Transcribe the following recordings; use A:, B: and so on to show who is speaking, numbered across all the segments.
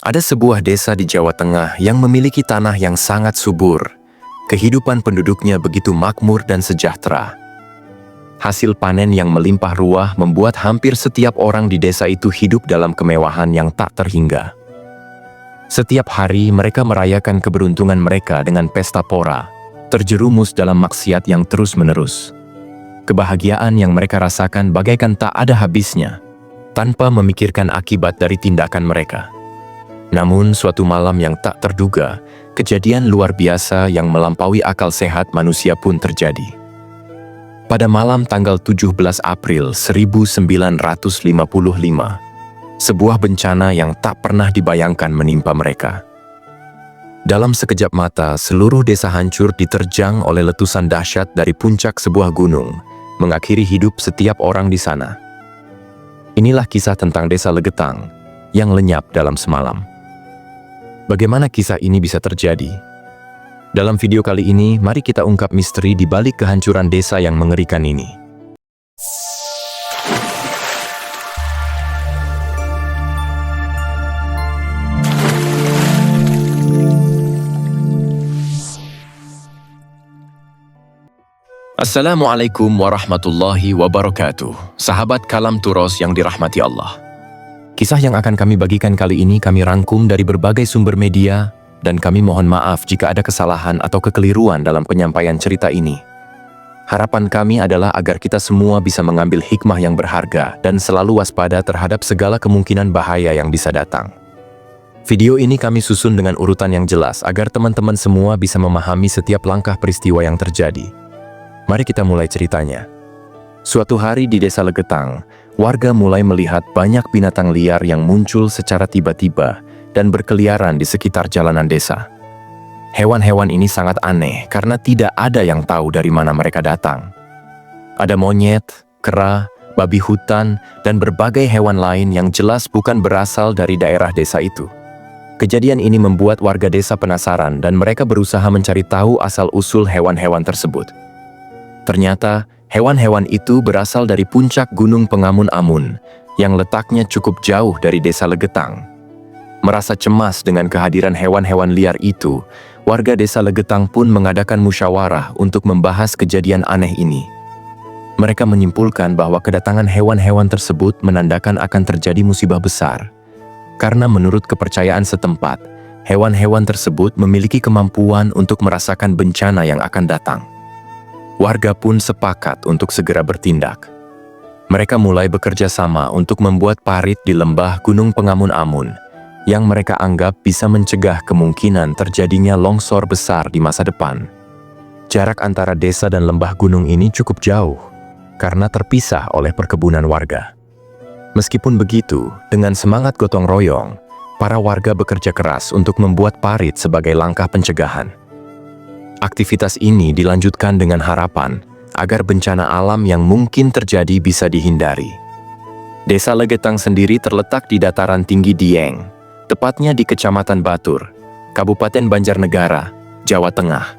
A: Ada sebuah desa di Jawa Tengah yang memiliki tanah yang sangat subur. Kehidupan penduduknya begitu makmur dan sejahtera. Hasil panen yang melimpah ruah membuat hampir setiap orang di desa itu hidup dalam kemewahan yang tak terhingga. Setiap hari mereka merayakan keberuntungan mereka dengan pesta pora, terjerumus dalam maksiat yang terus-menerus. Kebahagiaan yang mereka rasakan bagaikan tak ada habisnya, tanpa memikirkan akibat dari tindakan mereka. Namun suatu malam yang tak terduga, kejadian luar biasa yang melampaui akal sehat manusia pun terjadi. Pada malam tanggal 17 April 1955, sebuah bencana yang tak pernah dibayangkan menimpa mereka. Dalam sekejap mata, seluruh desa hancur diterjang oleh letusan dahsyat dari puncak sebuah gunung, mengakhiri hidup setiap orang di sana. Inilah kisah tentang desa Legetang yang lenyap dalam semalam. Bagaimana kisah ini bisa terjadi? Dalam video kali ini, mari kita ungkap misteri di balik kehancuran desa yang mengerikan ini. Assalamualaikum warahmatullahi wabarakatuh. Sahabat Kalam Turos yang dirahmati Allah. Kisah yang akan kami bagikan kali ini kami rangkum dari berbagai sumber media, dan kami mohon maaf jika ada kesalahan atau kekeliruan dalam penyampaian cerita ini. Harapan kami adalah agar kita semua bisa mengambil hikmah yang berharga dan selalu waspada terhadap segala kemungkinan bahaya yang bisa datang. Video ini kami susun dengan urutan yang jelas agar teman-teman semua bisa memahami setiap langkah peristiwa yang terjadi. Mari kita mulai ceritanya. Suatu hari di desa Legetang, warga mulai melihat banyak binatang liar yang muncul secara tiba-tiba dan berkeliaran di sekitar jalanan desa. Hewan-hewan ini sangat aneh karena tidak ada yang tahu dari mana mereka datang. Ada monyet, kera, babi hutan, dan berbagai hewan lain yang jelas bukan berasal dari daerah desa itu. Kejadian ini membuat warga desa penasaran dan mereka berusaha mencari tahu asal-usul hewan-hewan tersebut. Ternyata, hewan-hewan itu berasal dari puncak Gunung Pengamun-Amun yang letaknya cukup jauh dari desa Legetang. Merasa cemas dengan kehadiran hewan-hewan liar itu, warga desa Legetang pun mengadakan musyawarah untuk membahas kejadian aneh ini. Mereka menyimpulkan bahwa kedatangan hewan-hewan tersebut menandakan akan terjadi musibah besar. Karena menurut kepercayaan setempat, hewan-hewan tersebut memiliki kemampuan untuk merasakan bencana yang akan datang. Warga pun sepakat untuk segera bertindak. Mereka mulai bekerja sama untuk membuat parit di lembah Gunung Pengamun-Amun yang mereka anggap bisa mencegah kemungkinan terjadinya longsor besar di masa depan. Jarak antara desa dan lembah gunung ini cukup jauh karena terpisah oleh perkebunan warga. Meskipun begitu, dengan semangat gotong royong, para warga bekerja keras untuk membuat parit sebagai langkah pencegahan. Aktivitas ini dilanjutkan dengan harapan agar bencana alam yang mungkin terjadi bisa dihindari. Desa Legetang sendiri terletak di dataran tinggi Dieng, tepatnya di Kecamatan Batur, Kabupaten Banjarnegara, Jawa Tengah.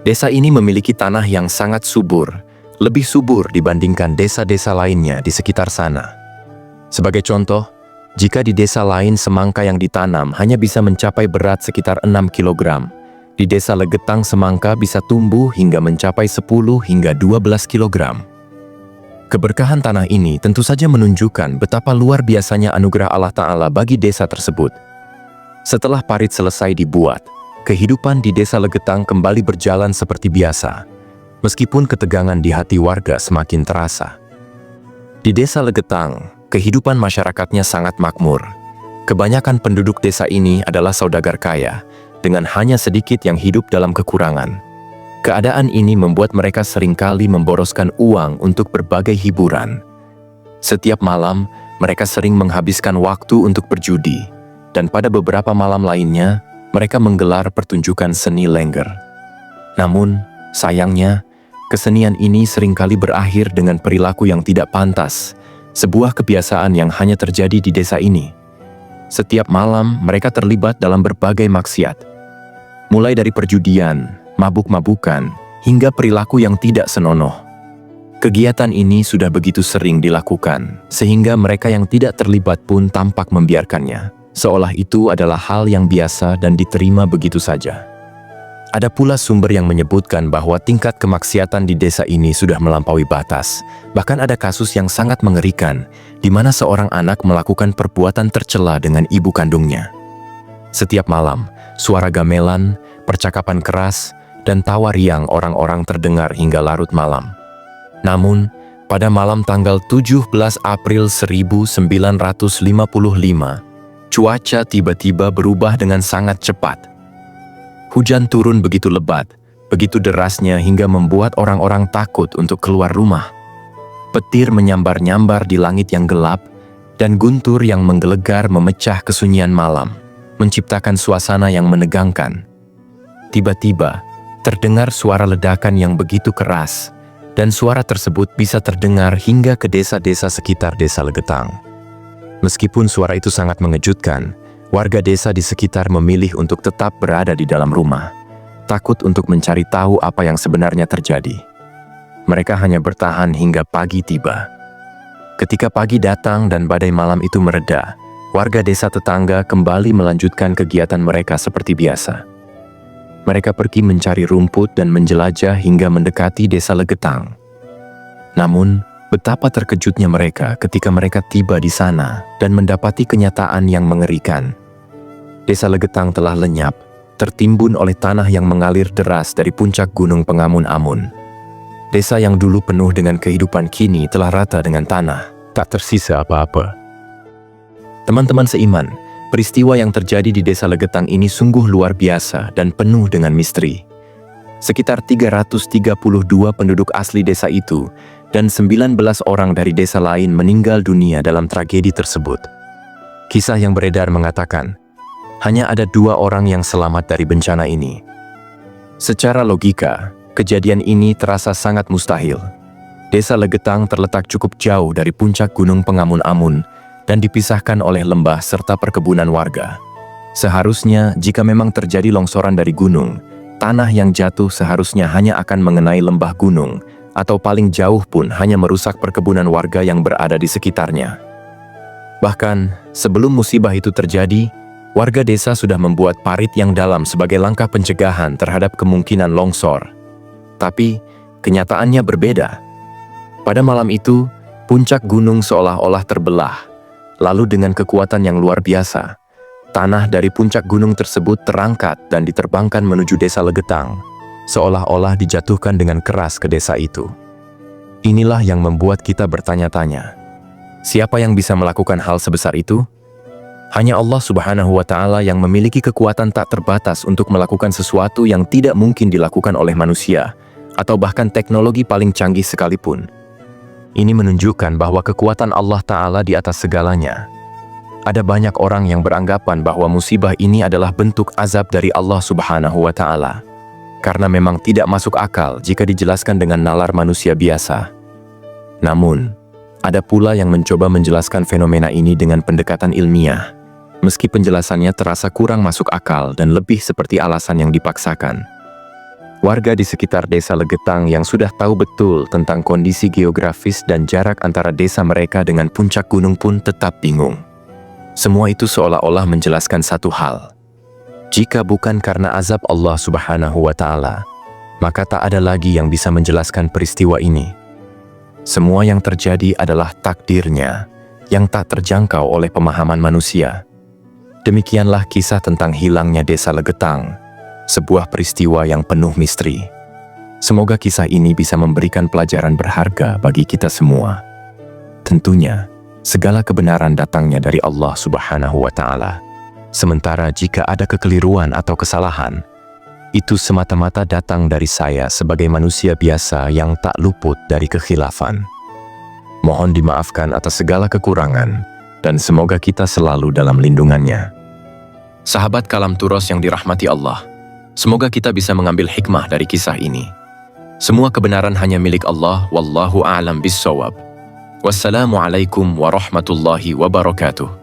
A: Desa ini memiliki tanah yang sangat subur, lebih subur dibandingkan desa-desa lainnya di sekitar sana. Sebagai contoh, jika di desa lain semangka yang ditanam hanya bisa mencapai berat sekitar 6 kg, di desa Legetang semangka bisa tumbuh hingga mencapai 10 hingga 12 kg. Keberkahan tanah ini tentu saja menunjukkan betapa luar biasanya anugerah Allah Ta'ala bagi desa tersebut. Setelah parit selesai dibuat, kehidupan di desa Legetang kembali berjalan seperti biasa, meskipun ketegangan di hati warga semakin terasa. Di desa Legetang, kehidupan masyarakatnya sangat makmur. Kebanyakan penduduk desa ini adalah saudagar kaya, dengan hanya sedikit yang hidup dalam kekurangan. Keadaan ini membuat mereka seringkali memboroskan uang untuk berbagai hiburan. Setiap malam, mereka sering menghabiskan waktu untuk berjudi, dan pada beberapa malam lainnya, mereka menggelar pertunjukan seni lengger. Namun, sayangnya, kesenian ini seringkali berakhir dengan perilaku yang tidak pantas, sebuah kebiasaan yang hanya terjadi di desa ini. Setiap malam, mereka terlibat dalam berbagai maksiat. Mulai dari perjudian, mabuk-mabukan, hingga perilaku yang tidak senonoh. Kegiatan ini sudah begitu sering dilakukan, sehingga mereka yang tidak terlibat pun tampak membiarkannya. seolah itu adalah hal yang biasa dan diterima begitu saja. Ada pula sumber yang menyebutkan bahwa tingkat kemaksiatan di desa ini sudah melampaui batas. Bahkan ada kasus yang sangat mengerikan, di mana seorang anak melakukan perbuatan tercela dengan ibu kandungnya. Setiap malam, suara gamelan, percakapan keras, dan tawa riang orang-orang terdengar hingga larut malam. Namun, pada malam tanggal 17 April 1955, cuaca tiba-tiba berubah dengan sangat cepat. Hujan turun begitu lebat, begitu derasnya hingga membuat orang-orang takut untuk keluar rumah. Petir menyambar-nyambar di langit yang gelap, dan guntur yang menggelegar memecah kesunyian malam, menciptakan suasana yang menegangkan. Tiba-tiba, terdengar suara ledakan yang begitu keras, dan suara tersebut bisa terdengar hingga ke desa-desa sekitar Desa Legetang. Meskipun suara itu sangat mengejutkan, warga desa di sekitar memilih untuk tetap berada di dalam rumah, takut untuk mencari tahu apa yang sebenarnya terjadi. Mereka hanya bertahan hingga pagi tiba. Ketika pagi datang dan badai malam itu mereda, warga desa tetangga kembali melanjutkan kegiatan mereka seperti biasa. Mereka pergi mencari rumput dan menjelajah hingga mendekati Desa Legetang. Namun, betapa terkejutnya mereka ketika mereka tiba di sana dan mendapati kenyataan yang mengerikan. Desa Legetang telah lenyap, tertimbun oleh tanah yang mengalir deras dari puncak Gunung Pengamun-Amun. Desa yang dulu penuh dengan kehidupan kini telah rata dengan tanah, tak tersisa apa-apa. Teman-teman seiman, peristiwa yang terjadi di Desa Legetang ini sungguh luar biasa dan penuh dengan misteri. Sekitar 332 penduduk asli desa itu dan 19 orang dari desa lain meninggal dunia dalam tragedi tersebut. Kisah yang beredar mengatakan, hanya ada 2 orang yang selamat dari bencana ini. Secara logika, kejadian ini terasa sangat mustahil. Desa Legetang terletak cukup jauh dari puncak Gunung Pengamun-Amun dan dipisahkan oleh lembah serta perkebunan warga. Seharusnya, jika memang terjadi longsoran dari gunung, tanah yang jatuh seharusnya hanya akan mengenai lembah gunung, atau paling jauh pun hanya merusak perkebunan warga yang berada di sekitarnya. Bahkan, sebelum musibah itu terjadi, warga desa sudah membuat parit yang dalam sebagai langkah pencegahan terhadap kemungkinan longsor. Tapi, kenyataannya berbeda. Pada malam itu, puncak gunung seolah-olah terbelah. Lalu dengan kekuatan yang luar biasa, tanah dari puncak gunung tersebut terangkat dan diterbangkan menuju Desa Legetang, seolah-olah dijatuhkan dengan keras ke desa itu. Inilah yang membuat kita bertanya-tanya, siapa yang bisa melakukan hal sebesar itu? Hanya Allah Subhanahu wa Ta'ala yang memiliki kekuatan tak terbatas untuk melakukan sesuatu yang tidak mungkin dilakukan oleh manusia, atau bahkan teknologi paling canggih sekalipun. Ini menunjukkan bahwa kekuatan Allah Ta'ala di atas segalanya. Ada banyak orang yang beranggapan bahwa musibah ini adalah bentuk azab dari Allah Subhanahu wa Ta'ala, karena memang tidak masuk akal jika dijelaskan dengan nalar manusia biasa. Namun, ada pula yang mencoba menjelaskan fenomena ini dengan pendekatan ilmiah, meski penjelasannya terasa kurang masuk akal dan lebih seperti alasan yang dipaksakan. Warga di sekitar Desa Legetang yang sudah tahu betul tentang kondisi geografis dan jarak antara desa mereka dengan puncak gunung pun tetap bingung. Semua itu seolah-olah menjelaskan satu hal. Jika bukan karena azab Allah Subhanahu wa Ta'ala, maka tak ada lagi yang bisa menjelaskan peristiwa ini. Semua yang terjadi adalah takdirnya, yang tak terjangkau oleh pemahaman manusia. Demikianlah kisah tentang hilangnya Desa Legetang, sebuah peristiwa yang penuh misteri. Semoga kisah ini bisa memberikan pelajaran berharga bagi kita semua. Tentunya, segala kebenaran datangnya dari Allah Subhanahu wa Ta'ala. Sementara jika ada kekeliruan atau kesalahan, itu semata-mata datang dari saya sebagai manusia biasa yang tak luput dari kekhilafan. Mohon dimaafkan atas segala kekurangan, dan semoga kita selalu dalam lindungannya. Sahabat Kalam Turos yang dirahmati Allah, semoga kita bisa mengambil hikmah dari kisah ini. Semua kebenaran hanya milik Allah, wallahu a'lam bis-shawab. Wassalamualaikum warahmatullahi wabarakatuh.